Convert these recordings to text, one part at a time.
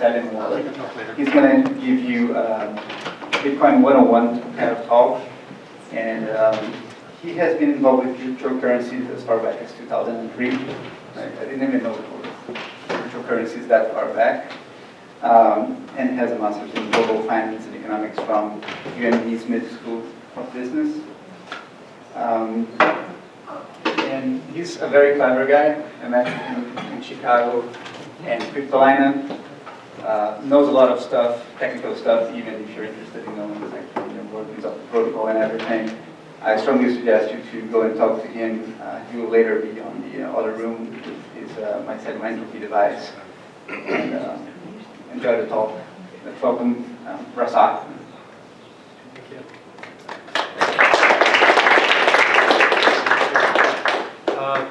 Mycelium wallet. He's going to give you Bitcoin 101 kind of talk, and he has been involved with cryptocurrencies as far back as 2003. Right? I didn't even know cryptocurrencies that far back, and has a master's in global finance and economics from UMB's Mid School of Business. And he's a very clever guy. I met him in Chicago, and Cryptolina knows a lot of stuff, technical stuff, even if you're interested in knowing the workings of the protocol and everything. I strongly suggest you to go and talk to him. He will later be on the other room with his Mycelium entropy device, and enjoy the talk. Let's welcome Rassah. Thank you.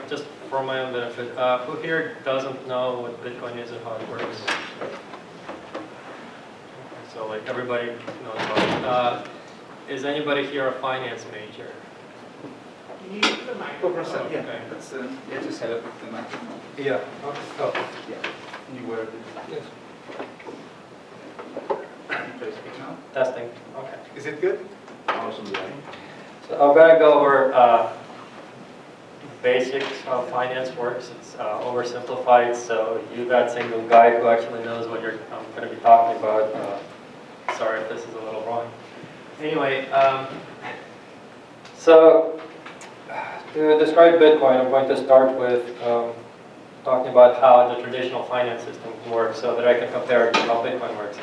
Just for my own benefit, who here doesn't know what Bitcoin is and how it works? So like everybody knows about it. Is anybody here a finance major? You need the microphone. Yeah, okay. That's yeah, just set up with the microphone. Yeah. Oh. Yeah. You were. Yes. Just speak now. Testing. Okay. Is it good? Awesome. So I'm going to go over basics how finance works. It's oversimplified, so you got single guy who actually knows what you're going to be talking about. Sorry if this is a little wrong. Anyway, so to describe Bitcoin, I'm going to start with talking about how the traditional finance system works so that I can compare it to how Bitcoin works.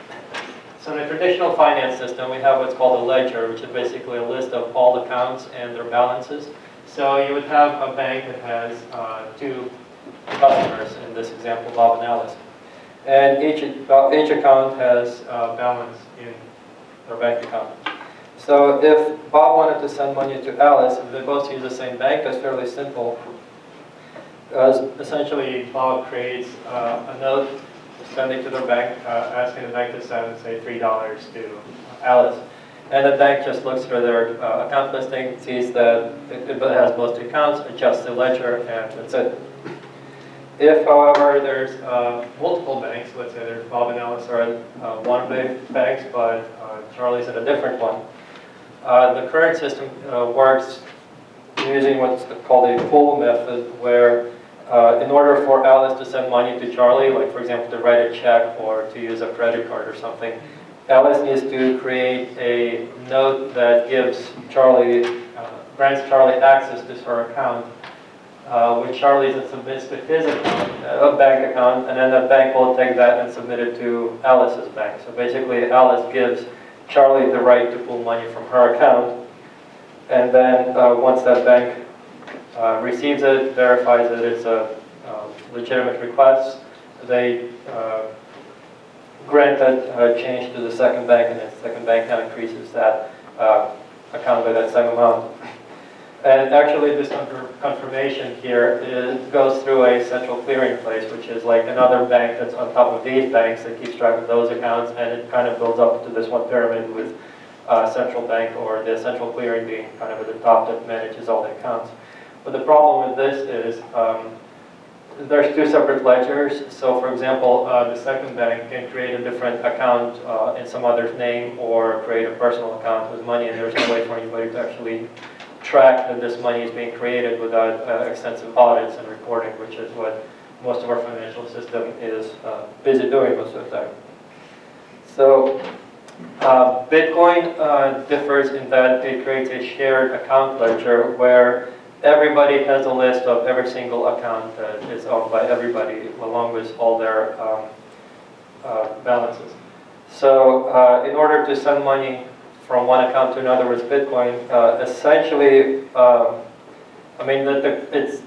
So in a traditional finance system, we have what's called a ledger, which is basically a list of all accounts and their balances. So you would have a bank that has two customers, in this example, Bob and Alice. And each account has a balance in their bank account. So if Bob wanted to send money to Alice, if they both use the same bank, that's fairly simple. Essentially, Bob creates a note sending to their bank, asking the bank to send, say, $3 to Alice. And the bank just looks through their account listing, sees that it has both accounts, adjusts the ledger, and that's it. If, however, there's multiple banks, let's say there's Bob and Alice are at one of the banks, but Charlie's at a different one, the current system works using what's called a pool method, where in order for Alice to send money to Charlie, like for example to write a check or to use a credit card or something, Alice needs to create a note that gives Charlie, grants Charlie access to her account, which Charlie then submits to his account, a bank account, and then the bank will take that and submit it to Alice's bank. So basically Alice gives Charlie the right to pull money from her account, and then once that bank receives it, verifies that it's a legitimate request, they grant that change to the second bank, and the second bank now increases that account by that same amount. And actually this confirmation here goes through a central clearing place, which is like another bank that's on top of these banks that keeps track of those accounts, and it kind of builds up to this one pyramid with central bank or the central clearing being kind of at the top that manages all the accounts. But the problem with this is there's two separate ledgers. So for example, the second bank can create a different account in some other's name or create a personal account with money, and there's no way for anybody to actually track that this money is being created without extensive audits and reporting, which is what most of our financial system is busy doing most of the time. So Bitcoin differs in that it creates a shared account ledger where everybody has a list of every single account that is owned by everybody, along with all their balances. So in order to send money from one account to another with Bitcoin, essentially, I mean, it's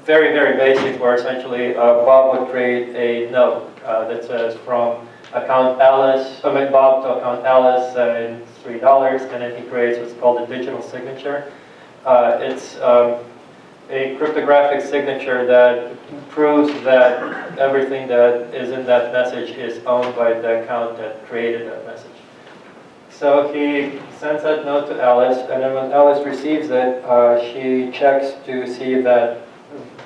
very, very basic, where essentially Bob would create a note that says from account Alice, Bob to account Alice, and $3, and then he creates what's called a digital signature. It's a cryptographic signature that proves that everything that is in that message is owned by the account that created that message. So he sends that note to Alice, and then when Alice receives it, she checks to see that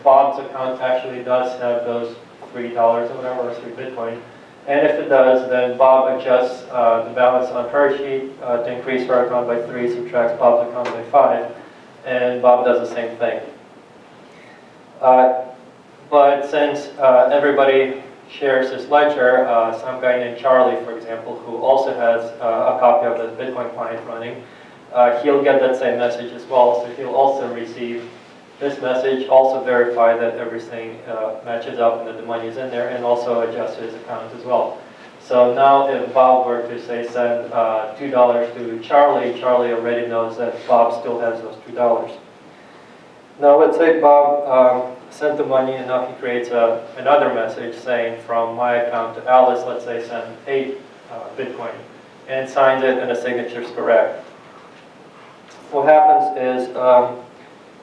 Bob's account actually does have those $3 or whatever, or 3 Bitcoin. And if it does, then Bob adjusts the balance on her sheet to increase her account by 3, subtracts Bob's account by 5, and Bob does the same thing. But since everybody shares this ledger, some guy named Charlie, for example, who also has a copy of the Bitcoin client running, he'll get that same message as well, so he'll also receive this message, also verify that everything matches up and that the money is in there, and also adjust his account as well. So now if Bob were to say send $2 to Charlie, Charlie already knows that Bob still has those $2. Now let's say Bob sent the money and now he creates another message saying from my account to Alice, let's say send 8 Bitcoin, and signs it and the signature is correct. What happens is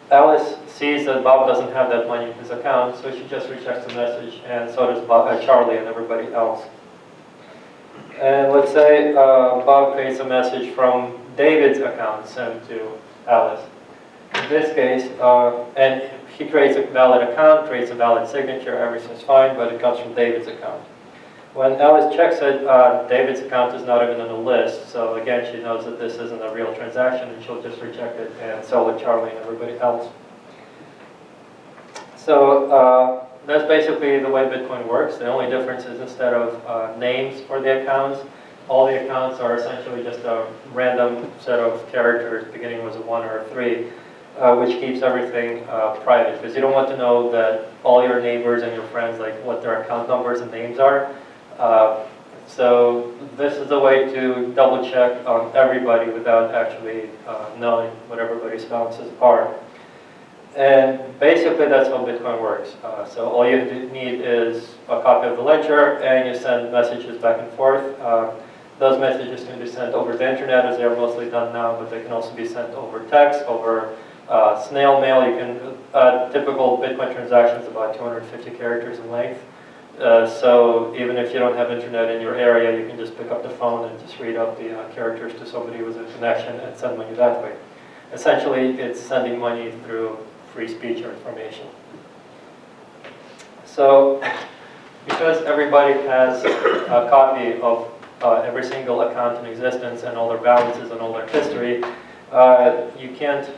Alice sees that Bob doesn't have that money in his account, so she just rejects the message, and so does Charlie and everybody else. And let's say Bob creates a message from David's account sent to Alice. In this case, and he creates a valid account, creates a valid signature, everything's fine, but it comes from David's account. When Alice checks it, David's account is not even on the list, so again, she knows that this isn't a real transaction, and she'll just reject it and sell it to Charlie and everybody else. So that's basically the way Bitcoin works. The only difference is instead of names for the accounts, all the accounts are essentially just a random set of characters, beginning with a 1 or a 3, which keeps everything private, because you don't want to know that all your neighbors and your friends, like what their account numbers and names are. So this is a way to double check on everybody without actually knowing what everybody's balances are. And basically that's how Bitcoin works. So all you need is a copy of the ledger, and you send messages back and forth. Those messages can be sent over the internet, as they are mostly done now, but they can also be sent over text, over snail mail. You can typical Bitcoin transaction is about 250 characters in length. So even if you don't have internet in your area, you can just pick up the phone and just read out the characters to somebody with a connection and send money that way. Essentially, it's sending money through free speech or information. So because everybody has a copy of every single account in existence and all their balances and all their history, you can't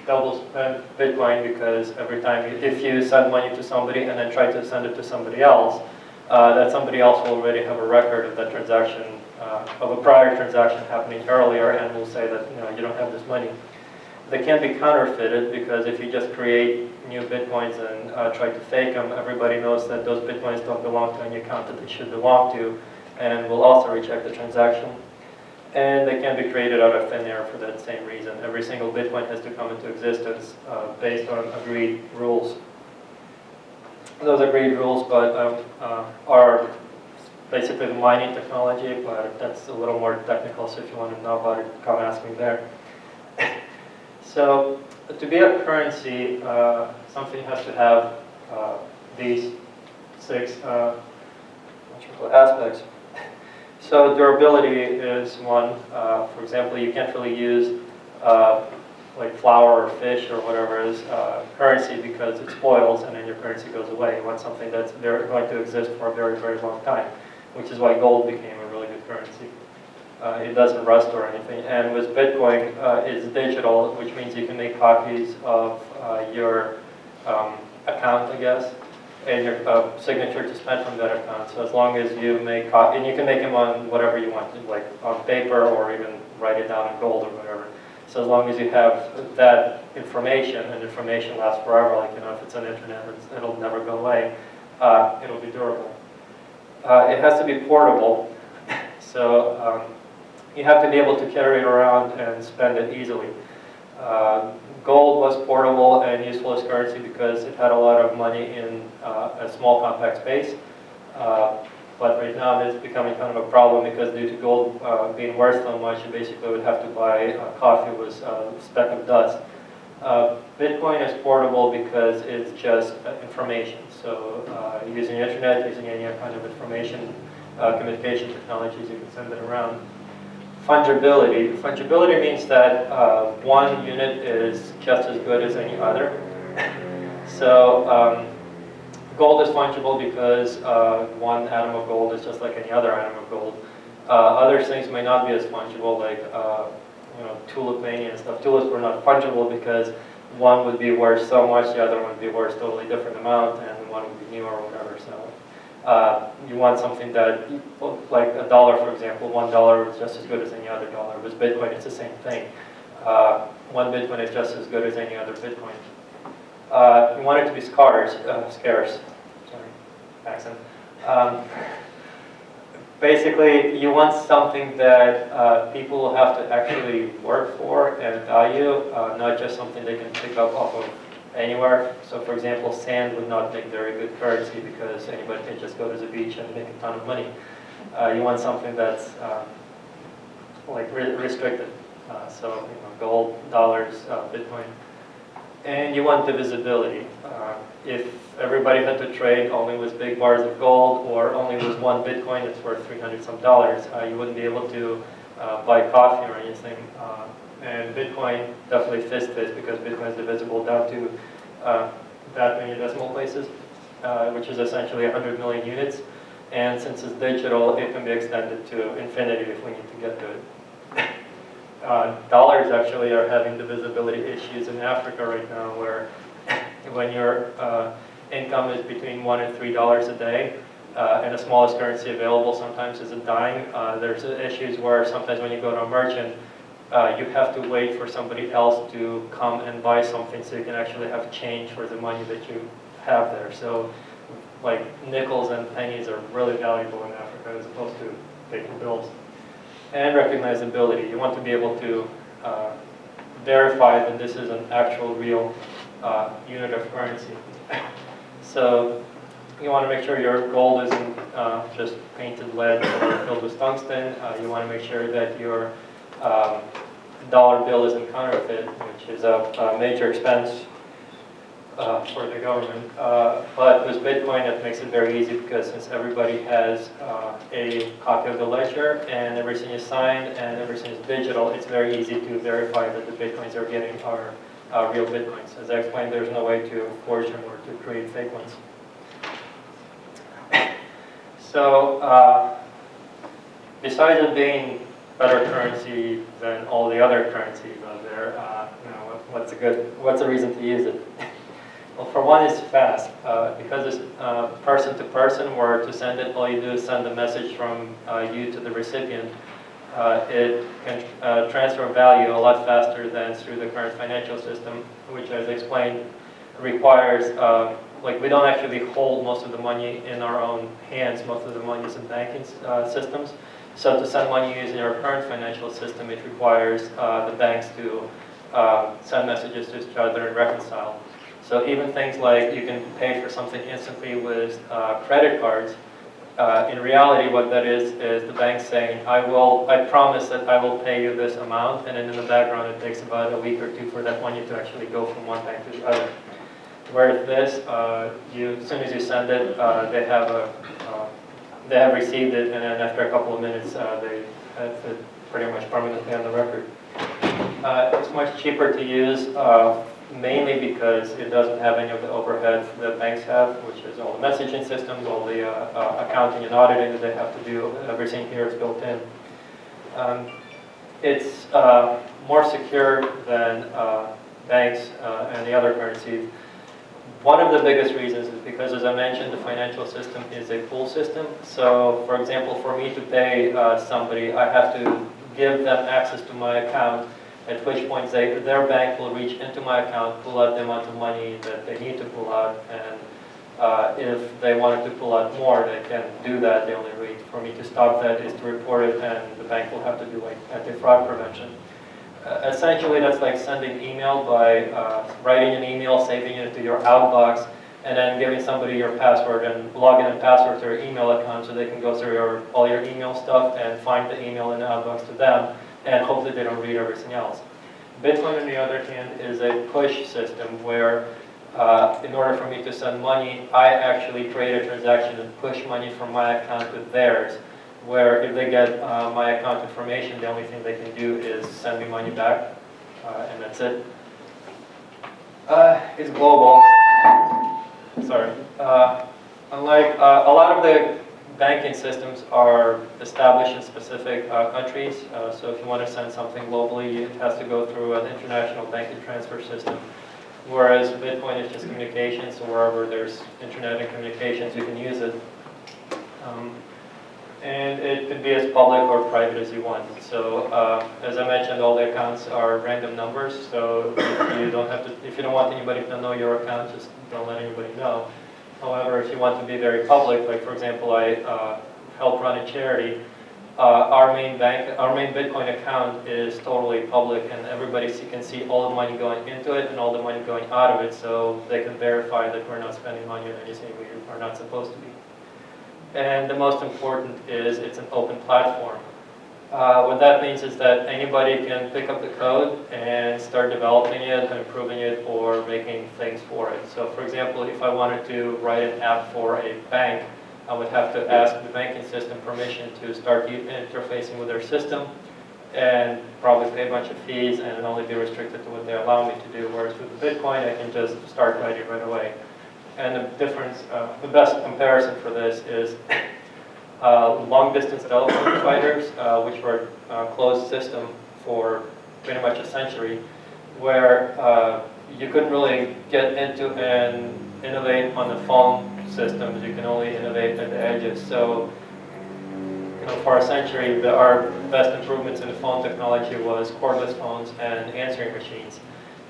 double spend Bitcoin, because every time if you send money to somebody and then try to send it to somebody else, that somebody else will already have a record of that transaction, of a prior transaction happening earlier, and will say that you don't have this money. They can be counterfeited, because if you just create new Bitcoins and try to fake them, everybody knows that those Bitcoins don't belong to any account that they should belong to, and will also reject the transaction. And they can be created out of thin air for that same reason. Every single Bitcoin has to come into existence based on agreed rules. Those agreed rules are basically the mining technology, but that's a little more technical, so if you want to know about it, come ask me there. So to be a currency, something has to have these 6 aspects. So durability is one. For example, you can't really use like flour or fish or whatever as currency, because it spoils and then your currency goes away. You want something that's going to exist for a very, very long time, which is why gold became a really good currency. It doesn't rust or anything. And with Bitcoin, it's digital, which means you can make copies of your account, I guess, and your signature to spend from that account. So as long as you make copies, and you can make them on whatever you want, like on paper or even write it down in gold or whatever. So as long as you have that information, and information lasts forever, like if it's on the internet, it'll never go away, it'll be durable. It has to be portable. So you have to be able to carry it around and spend it easily. Gold was portable and useful as currency because it had a lot of money in a small compact space. But right now it's becoming kind of a problem, because due to gold being worth so much, you basically would have to buy coffee with a speck of dust. Bitcoin is portable because it's just information. So using the internet, using any kind of information communication technologies, you can send it around. Fungibility. Fungibility means that one unit is just as good as any other. So Gold is fungible because one atom of gold is just like any other atom of gold. Other things may not be as fungible, like tulip mania and stuff. Tulips were not fungible because one would be worth so much, the other one would be worth totally different amount, and one would be new or whatever. So you want something that, like a dollar, for example, $1 is just as good as any other dollar. With Bitcoin, it's the same thing. One Bitcoin is just as good as any other Bitcoin. You want it to be scarce. Sorry, accent. Basically, you want something that people will have to actually work for and value, not just something they can pick up off of anywhere. So, for example, sand would not make very good currency because anybody can just go to the beach and make a ton of money. You want something that's like restricted. So, gold, dollars, Bitcoin. And you want divisibility. If everybody had to trade only with big bars of gold or only with one Bitcoin that's worth $300 some, you wouldn't be able to buy coffee or anything. And Bitcoin definitely fits this because Bitcoin is divisible down to that many decimal places, which is essentially 100 million units. And since it's digital, it can be extended to infinity if we need to get to it. Dollars actually are having divisibility issues in Africa right now, where when your income is between $1 and $3 a day, and the smallest currency available sometimes is a dime, there's issues where sometimes when you go to a merchant, you have to wait for somebody else to come and buy something so you can actually have change for the money that you have there. So like nickels and pennies are really valuable in Africa as opposed to paper bills. And recognizability. You want to be able to verify that this is an actual real unit of currency. So you want to make sure your gold isn't just painted lead or filled with tungsten. You want to make sure that your dollar bill isn't counterfeit, which is a major expense for the government. But with Bitcoin, it makes it very easy because since everybody has a copy of the ledger and everything is signed and everything is digital, it's very easy to verify that the Bitcoins are getting are real Bitcoins. As I explained, there's no way to forge them or to create fake ones. So besides it being better currency than all the other currencies out there, what's a reason to use it? Well, for one, it's fast. Because it's person to person, or to send it, all you do is send a message from you to the recipient. It can transfer value a lot faster than through the current financial system, which, as explained, requires, we don't actually hold most of the money in our own hands. Most of the money is in banking systems. So to send money using our current financial system, it requires the banks to send messages to each other and reconcile. So even things like you can pay for something instantly with credit cards. In reality, what that is the bank saying, I promise that I will pay you this amount, and then in the background it takes about a week or two for that money to actually go from one bank to the other. Whereas this, as soon as you send it, they have received it, and then after a couple of minutes, they have it pretty much permanently on the record. It's much cheaper to use. Mainly because it doesn't have any of the overhead that banks have, which is all the messaging systems, all the accounting and auditing that they have to do. Everything here is built in. It's more secure than banks and the other currencies. One of the biggest reasons is because, as I mentioned, the financial system is a pool system. So, for example, for me to pay somebody, I have to give them access to my account, at which point their bank will reach into my account, pull out the amount of money that they need to pull out, and if they wanted to pull out more, they can do that. The only way for me to stop that is to report it, and the bank will have to do like anti-fraud prevention. Essentially, that's like sending email by writing an email, saving it to your outbox, and then giving somebody your password and login and password to your email account so they can go through all your email stuff and find the email in the outbox to them, and hopefully they don't read everything else. Bitcoin, on the other hand, is a push system where in order for me to send money, I actually create a transaction and push money from my account to theirs, where if they get my account information, the only thing they can do is send me money back, and that's it. It's global. sorry. Unlike a lot of the banking systems are established in specific countries. So if you want to send something globally, it has to go through an international banking transfer system. Whereas Bitcoin is just communications, so wherever there's internet and communications, you can use it. And it can be as public or private as you want. So as I mentioned, all the accounts are random numbers. So if you don't want anybody to know your account, just don't let anybody know. However, if you want to be very public, like for example, I help run a charity. Our main Bitcoin account is totally public, and everybody can see all the money going into it and all the money going out of it, so they can verify that we're not spending money on anything we are not supposed to be. And the most important is it's an open platform. What that means is that anybody can pick up the code and start developing it and improving it or making things for it. So for example, if I wanted to write an app for a bank, I would have to ask the banking system permission to start interfacing with their system and probably pay a bunch of fees and only be restricted to what they allow me to do. Whereas with Bitcoin, I can just start writing right away. And the difference, the best comparison for this is long-distance telephone providers, which were a closed system for pretty much a century, where you couldn't really get into and innovate on the phone systems. You can only innovate at the edges. So, for a century, our best improvements in the phone technology was cordless phones and answering machines.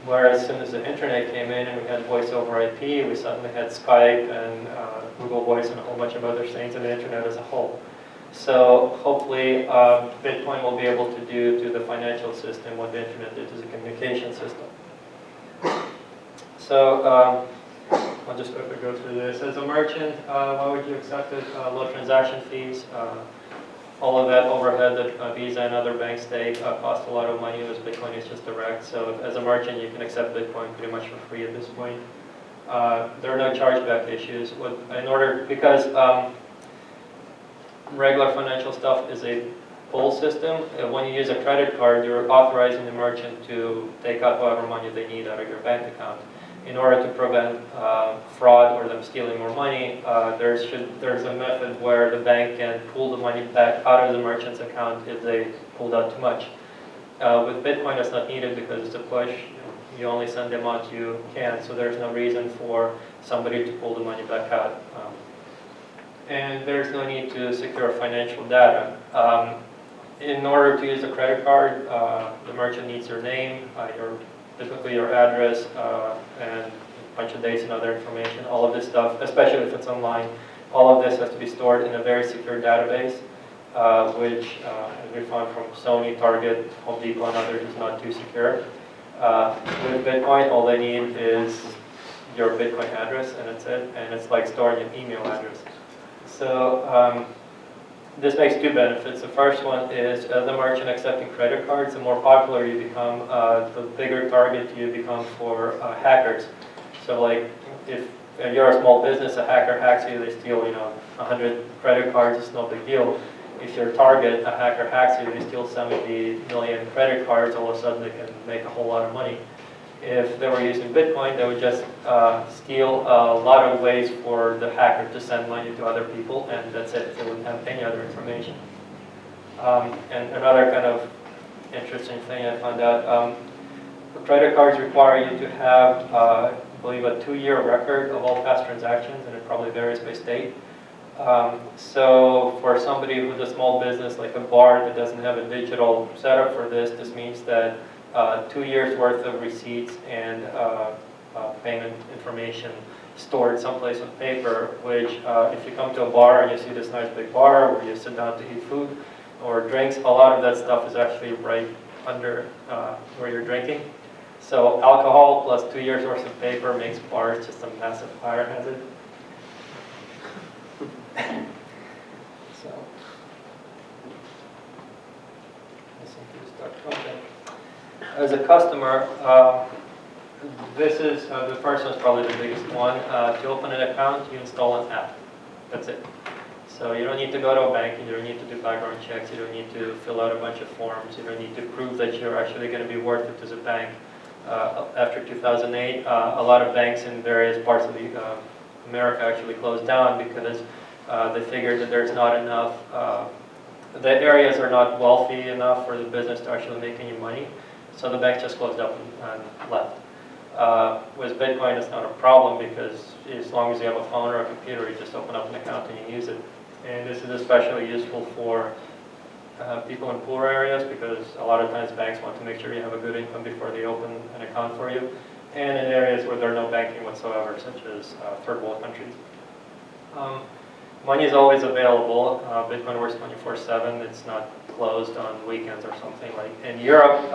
Whereas as soon as the internet came in and we had voice over IP, we suddenly had Skype and Google Voice and a whole bunch of other things and the internet as a whole. So hopefully Bitcoin will be able to do to the financial system what the internet did to the communication system. So I'll just quickly go through this. As a merchant, why would you accept it? Low transaction fees. All of that overhead that Visa and other banks take cost a lot of money, whereas Bitcoin is just direct. So as a merchant, you can accept Bitcoin pretty much for free at this point. There are no chargeback issues. Because regular financial stuff is a pull system. When you use a credit card, you're authorizing the merchant to take out however money they need out of your bank account. In order to prevent fraud or them stealing more money, there's a method where the bank can pull the money back out of the merchant's account if they pulled out too much. With Bitcoin, that's not needed because it's a push. You only send the amount you can, so there's no reason for somebody to pull the money back out. And there's no need to secure financial data. In order to use a credit card, the merchant needs your name, typically your address, and a bunch of dates and other information. All of this stuff, especially if it's online, all of this has to be stored in a very secure database, which, as we found from Sony, Target, Home Depot, and others, is not too secure. With Bitcoin, all they need is your Bitcoin address, and that's it. And it's like storing an email address. So this makes two benefits. The first one is the merchant accepting credit cards. The more popular you become, the bigger target you become for hackers. So like if you're a small business, a hacker hacks you, they steal 100 credit cards, it's no big deal. If you're Target, a hacker hacks you, they steal 70 million credit cards, all of a sudden they can make a whole lot of money. If they were using Bitcoin, they would just steal a lot of ways for the hacker to send money to other people, and that's it. They wouldn't have any other information. And another kind of interesting thing I found out, credit cards require you to have, I believe, a 2-year record of all past transactions, and it probably varies by state. So for somebody with a small business like a bar that doesn't have a digital setup for this, this means that 2 years worth of receipts and payment information stored someplace on paper, which if you come to a bar and you see this nice big bar where you sit down to eat food or drinks, a lot of that stuff is actually right under where you're drinking. So alcohol plus 2 years worth of paper makes bars just a massive fire hazard. So, as a customer, this is the first one is probably the biggest one. To open an account, you install an app. That's it. So you don't need to go to a bank, you don't need to do background checks, you don't need to fill out a bunch of forms, you don't need to prove that you're actually going to be worth it as a bank. After 2008, a lot of banks in various parts of the America actually closed down because they figured that there's not enough, the areas are not wealthy enough for the business to actually make any money. So the bank just closed up and left. With Bitcoin, it's not a problem because as long as you have a phone or a computer, you just open up an account and you use it. And this is especially useful for people in poor areas because a lot of times banks want to make sure you have a good income before they open an account for you. And in areas where there's no banking whatsoever, such as third world countries. Money is always available. Bitcoin works 24/7. It's not closed on weekends or something. Like in Europe,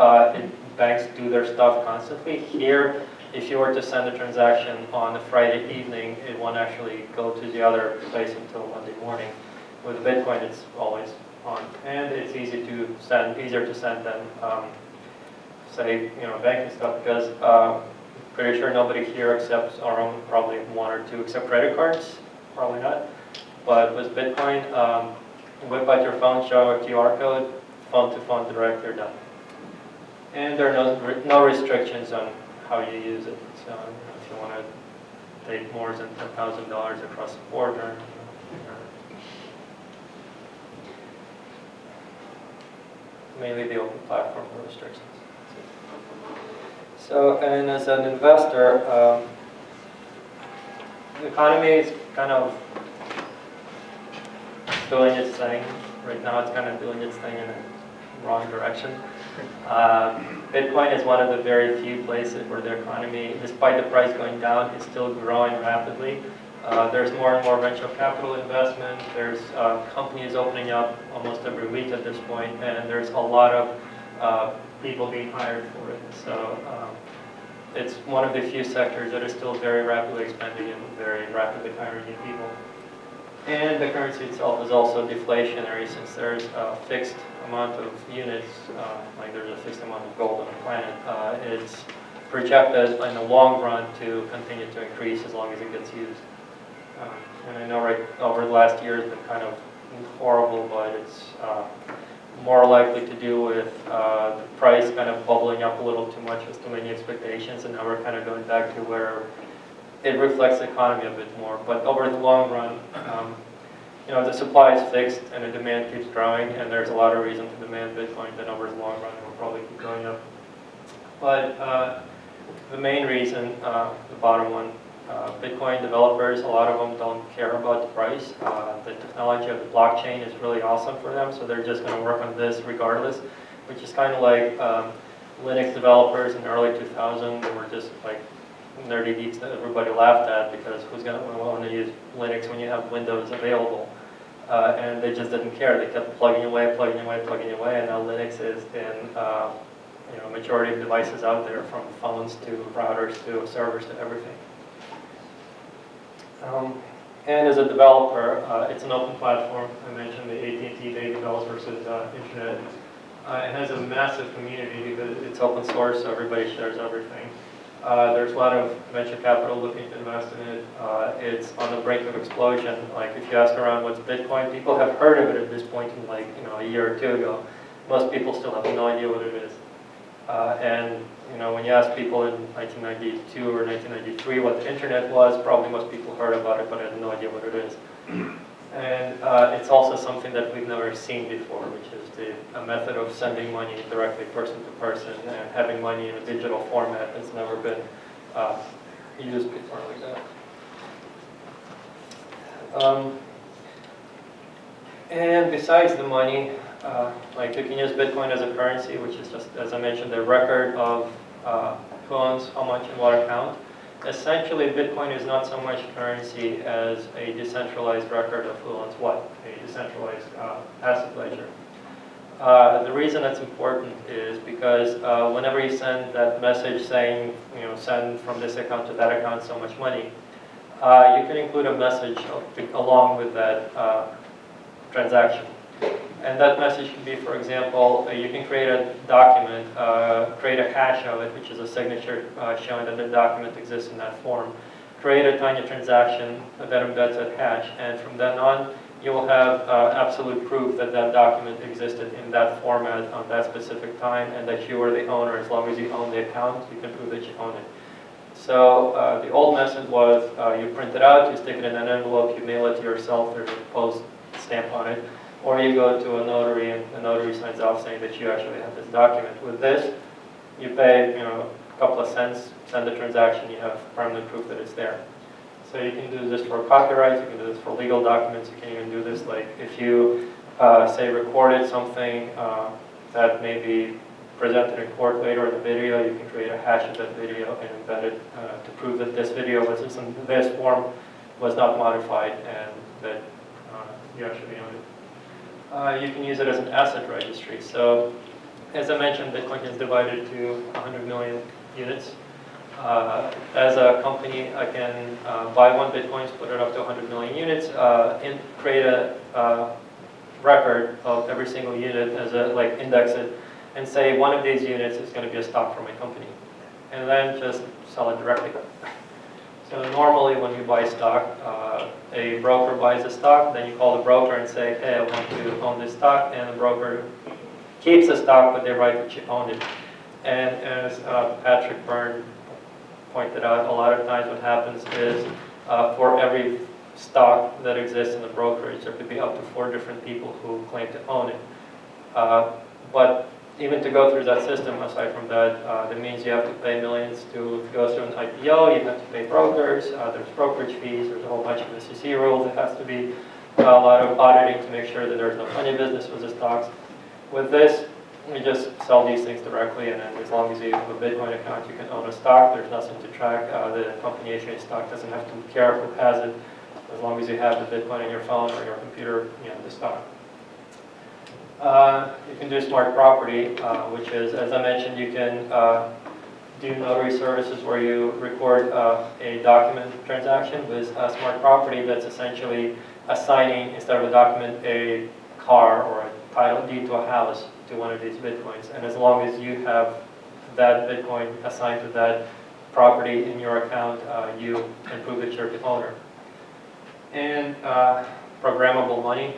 banks do their stuff constantly. Here, if you were to send a transaction on a Friday evening, it won't actually go to the other place until Monday morning. With Bitcoin, it's always on, and it's easier to send than say banking stuff because pretty sure nobody here accepts, or probably one or two accept credit cards. Probably not. But with Bitcoin, whip out your phone, show a QR code, phone-to-phone direct, you're done. And there are no restrictions on how you use it. So if you want to take more than $10,000 across the border, mainly the open platform for restrictions. So, and as an investor, the economy is kind of doing its thing. Right now it's kind of doing its thing in the wrong direction. Bitcoin is one of the very few places where the economy, despite the price going down, is still growing rapidly. There's more and more venture capital investment. There's companies opening up almost every week at this point, and there's a lot of people being hired for it. So it's one of the few sectors that is still very rapidly expanding and very rapidly hiring new people. And the currency itself is also deflationary since there's a fixed amount of units, like there's a fixed amount of gold on the planet. It's projected in the long run to continue to increase as long as it gets used. And I know over the last year has been kind of horrible, but it's more likely to do with the price kind of bubbling up a little too much with too many expectations, and now we're kind of going back to where it reflects the economy a bit more. But over the long run, the supply is fixed and the demand keeps growing, and there's a lot of reason to demand Bitcoin that over the long run it will probably keep going up. But the main reason, the bottom one, Bitcoin developers, a lot of them don't care about the price. The technology of the blockchain is really awesome for them, so they're just going to work on this regardless, which is kind of like Linux developers in the early 2000s. They were just like nerdy geeks that everybody laughed at because who's going to want to use Linux when you have Windows available? And they just didn't care. They kept plugging away, and now Linux is in majority of devices out there, from phones to routers to servers to everything. And as a developer, it's an open platform. I mentioned the AT&T Baby Dolls versus Internet. It has a massive community because it's open source, so everybody shares everything. There's a lot of venture capital looking to invest in it. It's on the brink of explosion. Like if you ask around what's Bitcoin, people have heard of it at this point in a year or two ago. Most people still have no idea what it is. And when you ask people in 1992 or 1993 what the internet was, probably most people heard about it, but had no idea what it is. And it's also something that we've never seen before, which is a method of sending money directly person to person and having money in a digital format that's never been used before like that. And besides the money, like you can use Bitcoin as a currency, which is just, as I mentioned, a record of who owns how much in what account. Essentially, Bitcoin is not so much currency as a decentralized record of who owns what, a decentralized asset ledger. The reason that's important is because whenever you send that message saying, send from this account to that account so much money, you can include a message along with that transaction. And that message can be, for example, you can create a document, create a hash of it, which is a signature showing that the document exists in that form. Create a tiny transaction that embeds that hash, and from then on, you will have absolute proof that that document existed in that format on that specific time, and that you were the owner. As long as you own the account, you can prove that you own it. So the old method was you print it out, you stick it in an envelope, you mail it to yourself, there's a post stamp on it, or you go to a notary and the notary signs off saying that you actually have this document. With this, you pay a couple of cents, send the transaction, you have permanent proof that it's there. So you can do this for copyright, you can do this for legal documents, you can even do this like if you say recorded something that may be presented in court later in the video, you can create a hash of that video and embed it to prove that this video was in this form, was not modified, and that you actually own it. You can use it as an asset registry. So as I mentioned, Bitcoin is divided to 100 million units. As a company, I can buy one Bitcoin, split it up to 100 million units, and create a record of every single unit as a index it, and say one of these units is going to be a stock for my company, and then just sell it directly. So normally when you buy stock, a broker buys a stock, then you call the broker and say, hey, I want to own this stock, and the broker keeps the stock, but they write that you own it. And as Patrick Byrne pointed out, a lot of times what happens is for every stock that exists in the brokerage, there could be up to 4 different people who claim to own it. But even to go through that system, aside from that, that means you have to pay millions to go through an IPO, you have to pay brokers, there's brokerage fees, there's a whole bunch of SEC rules, there has to be a lot of auditing to make sure that there's no funny business with the stocks. With this, you just sell these things directly, and then as long as you have a Bitcoin account, you can own a stock. There's nothing to track. The company issuing stock doesn't have to care who has it. As long as you have the Bitcoin on your phone or your computer, you have the stock. You can do smart property, which is, as I mentioned, you can do notary services where you record a document transaction with smart property that's essentially assigning, instead of a document, a car or a title deed to a house to one of these Bitcoins. And as long as you have that Bitcoin assigned to that property in your account, you can prove that you're the owner. And programmable money.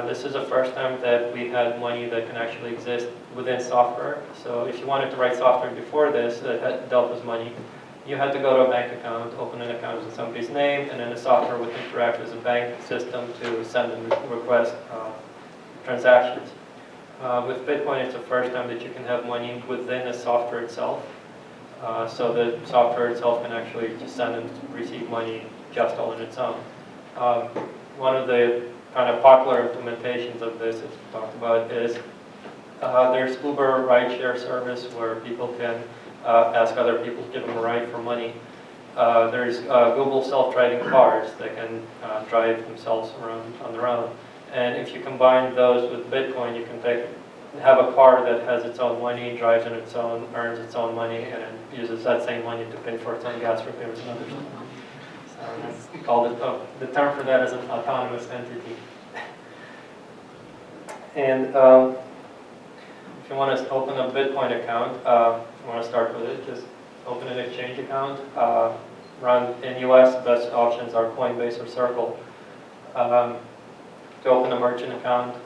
This is the first time that we had money that can actually exist within software. So if you wanted to write software before this that dealt with money, you had to go to a bank account, open an account with somebody's name, and then the software would interact with a bank system to send and request transactions. With Bitcoin, it's the first time that you can have money within the software itself. So the software itself can actually just send and receive money just all on its own. One of the kind of popular implementations of this, as we talked about, is there's Uber rideshare service where people can ask other people to give them a ride for money. There's Google self-driving cars that can drive themselves around on their own. And if you combine those with Bitcoin, you can have a car that has its own money, drives on its own, earns its own money, and then uses that same money to pay for its own gas repairs and other stuff. So that's called the term for that is an autonomous entity. And if you want to open a Bitcoin account, if you want to start with it, just open an exchange account. Run in US, the best options are Coinbase or Circle. To open a merchant account,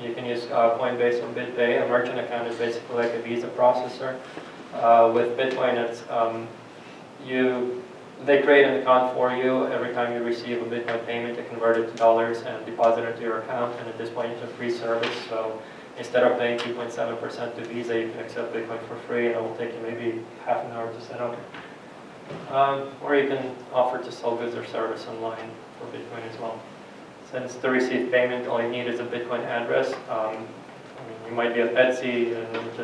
you can use Coinbase or BitPay. A merchant account is basically like a Visa processor. With Bitcoin, it's they create an account for you. Every time you receive a Bitcoin payment, you convert it to dollars and deposit it to your account. And at this point, it's a free service. So instead of paying 2.7% to Visa, you can accept Bitcoin for free, and it will take you maybe half an hour to set up. Or you can offer to sell goods or service online for Bitcoin as well. Since to receive payment, all you need is a Bitcoin address. You might be at Etsy and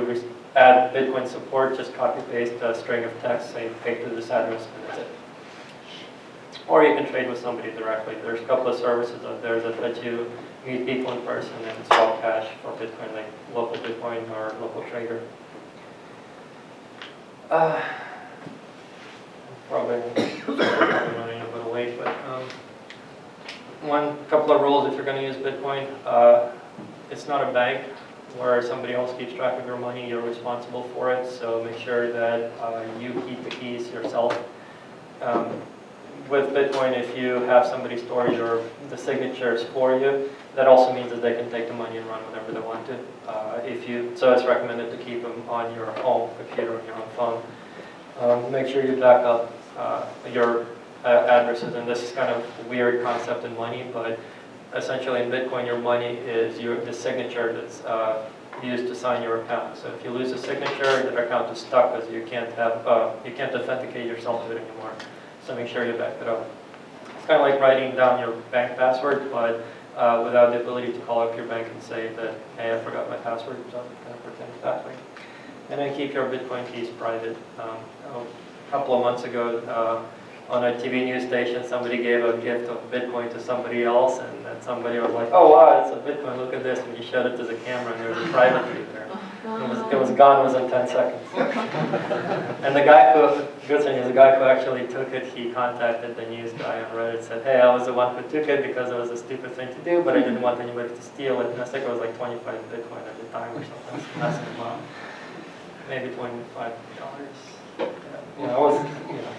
just add Bitcoin support, just copy-paste a string of text saying pay to this address, and that's it. Or you can trade with somebody directly. There's a couple of services out there that let you meet people in person and swap cash for Bitcoin, like Local Bitcoin or Local Trader. Probably running a little late, but couple of rules if you're going to use Bitcoin. It's not a bank where somebody else keeps track of your money. You're responsible for it, so make sure that you keep the keys yourself. With Bitcoin, if you have somebody store the signatures for you, that also means that they can take the money and run whenever they want to. So it's recommended to keep them on your home computer, on your own phone. Make sure you back up your addresses, and this is kind of a weird concept in money, but essentially in Bitcoin, your money is the signature that's used to sign your account. So if you lose a signature, the account is stuck because you can't authenticate yourself to it anymore. So make sure you back it up. It's kind of like writing down your bank password, but without the ability to call up your bank and say that, hey, I forgot my password, so kind of pretend that way. And then keep your Bitcoin keys private. A couple of months ago, on a TV news station, somebody gave a gift of Bitcoin to somebody else, and then somebody was like, oh wow, it's a Bitcoin, look at this, and you showed it to the camera, and there was a private key there. It was gone within 10 seconds. And the guy who, good thing is the guy who actually took it, he contacted the news guy on Reddit, said, hey, I was the one who took it because it was a stupid thing to do, but I didn't want anybody to steal it. And I think it was like 25 Bitcoin at the time or something. So that's the amount. Maybe $25. Yeah. You know, it was, you know.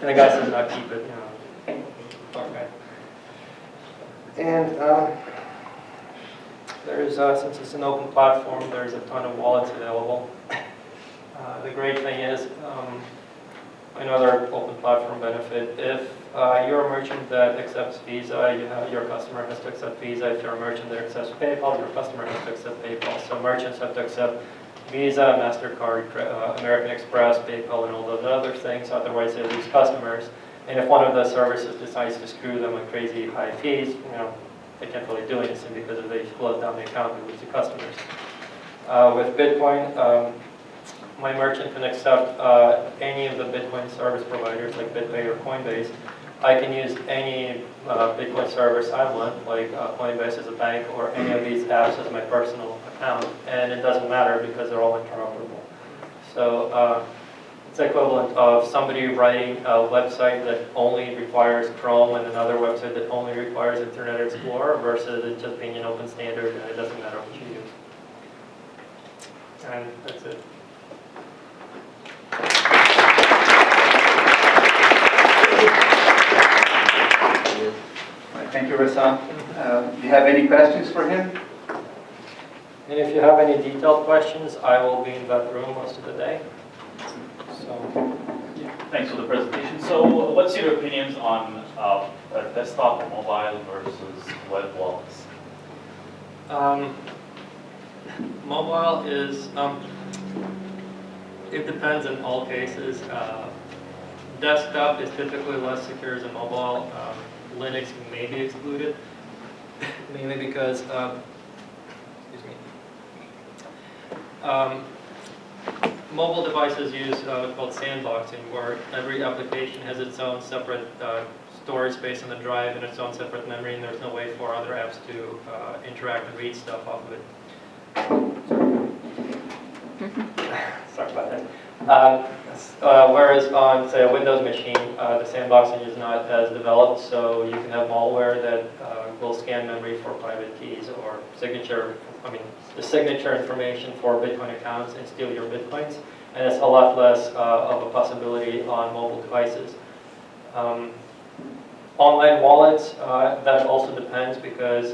And the guy says, no, keep it, you know. Okay. And there's, since it's an open platform, there's a ton of wallets available. The great thing is, another open platform benefit, if you're a merchant that accepts Visa, your customer has to accept Visa. If you're a merchant that accepts PayPal, your customer has to accept PayPal. So merchants have to accept Visa, MasterCard, American Express, PayPal, and all those other things. Otherwise, they lose customers. And if one of the services decides to screw them with crazy high fees, you know, they can't really do anything because if they close down the account, they lose the customers. With Bitcoin, my merchant can accept any of the Bitcoin service providers like BitPay or Coinbase. I can use any Bitcoin service I want, like Coinbase as a bank or any of these apps as my personal account, and it doesn't matter because they're all interoperable. So it's equivalent of somebody writing a website that only requires Chrome and another website that only requires Internet Explorer versus it just being an open standard and it doesn't matter what you use. And that's it. Thank you, Rassah. Do you have any questions for him? And if you have any detailed questions, I will be in that room most of the day. So, yeah. Thanks for the presentation. So what's your opinions on desktop, mobile versus web wallets? Mobile is, it depends in all cases. Desktop is typically less secure than mobile. Linux may be excluded, mainly because, excuse me, mobile devices use what's called sandboxing, where every application has its own separate storage space on the drive and its own separate memory, and there's no way for other apps to interact and read stuff off of it. Sorry about that. Whereas on, say, a Windows machine, the sandboxing is not as developed, so you can have malware that will scan memory for private keys or the signature information for Bitcoin accounts and steal your Bitcoins, and it's a lot less of a possibility on mobile devices. Online wallets, that also depends because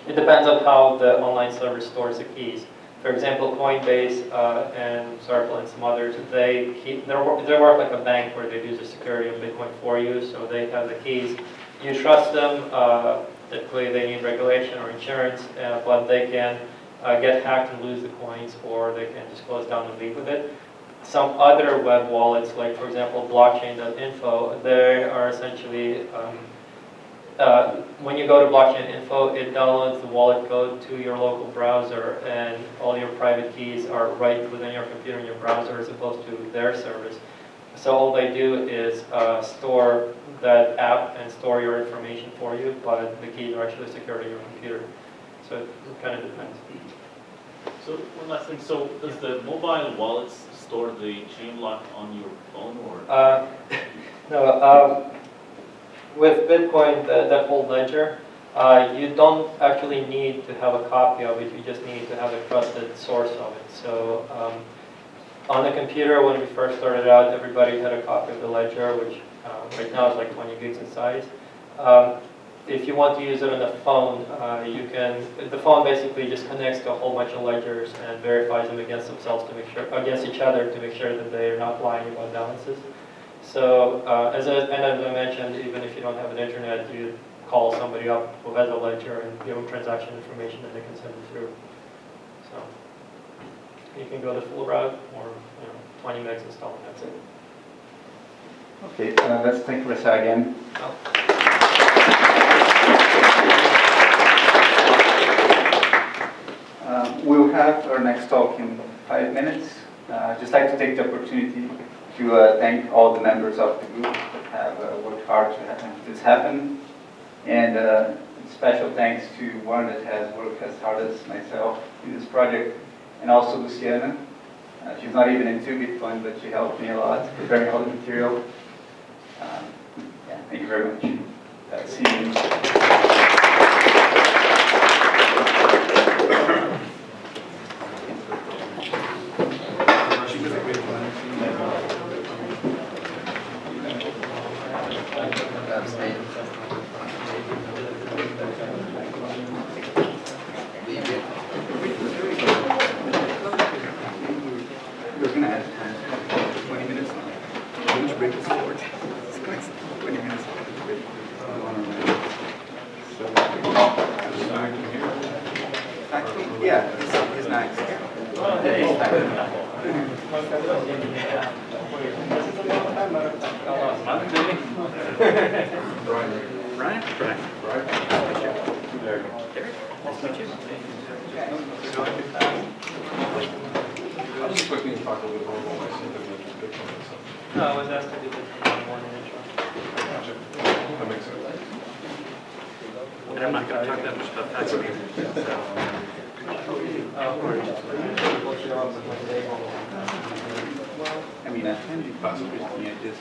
it depends on how the online server stores the keys. For example, Coinbase and Circle and some others, they work like a bank where they do the security of Bitcoin for you, so they have the keys. You trust them, typically they need regulation or insurance, but they can get hacked and lose the coins, or they can just close down and leave with it. Some other web wallets, like for example blockchain.info, they are essentially when you go to blockchain.info, it downloads the wallet code to your local browser, and all your private keys are right within your computer in your browser as opposed to their service. So all they do is store that app and store your information for you, but the keys are actually secured in your computer. So it kind of depends. So one last thing. So does the mobile wallets store the chain block on your phone, or? No. With Bitcoin, that whole ledger, you don't actually need to have a copy of it. You just need to have a trusted source of it. So on the computer, when we first started out, everybody had a copy of the ledger, which right now is like 20 gigs in size. if you want to use it on the phone, you can. The phone basically just connects to a whole bunch of ledgers and verifies them against themselves to make sure, against each other to make sure that they are not lying about balances. So as I mentioned, even if you don't have an internet, you call somebody up who has a ledger and give them transaction information, and they can send it through. So you can go the full route, or 20 megs installed, and that's it. Okay, let's thank Rassah again. We'll have our next talk in 5 minutes. I'd just like to take the opportunity to thank all the members of the group that have worked hard to have this happen. And special thanks to Warren that has worked as hard as myself in this project, and also Luciana. She's not even into Bitcoin, but she helped me a lot preparing all the material. Yeah, thank you very much. See you. We're going to have time. 20 minutes now. Lunch break is forward. 20 minutes. Actually, yeah, he's nice. Brian? Derek. Nice to meet you. I'll just quickly talk a little bit more about myself and then Bitcoin and stuff. No, I was asked to do this morning intro. Gotcha. That makes sense. And I'm not going to talk that much about that. I mean, I can be possibly looking at this.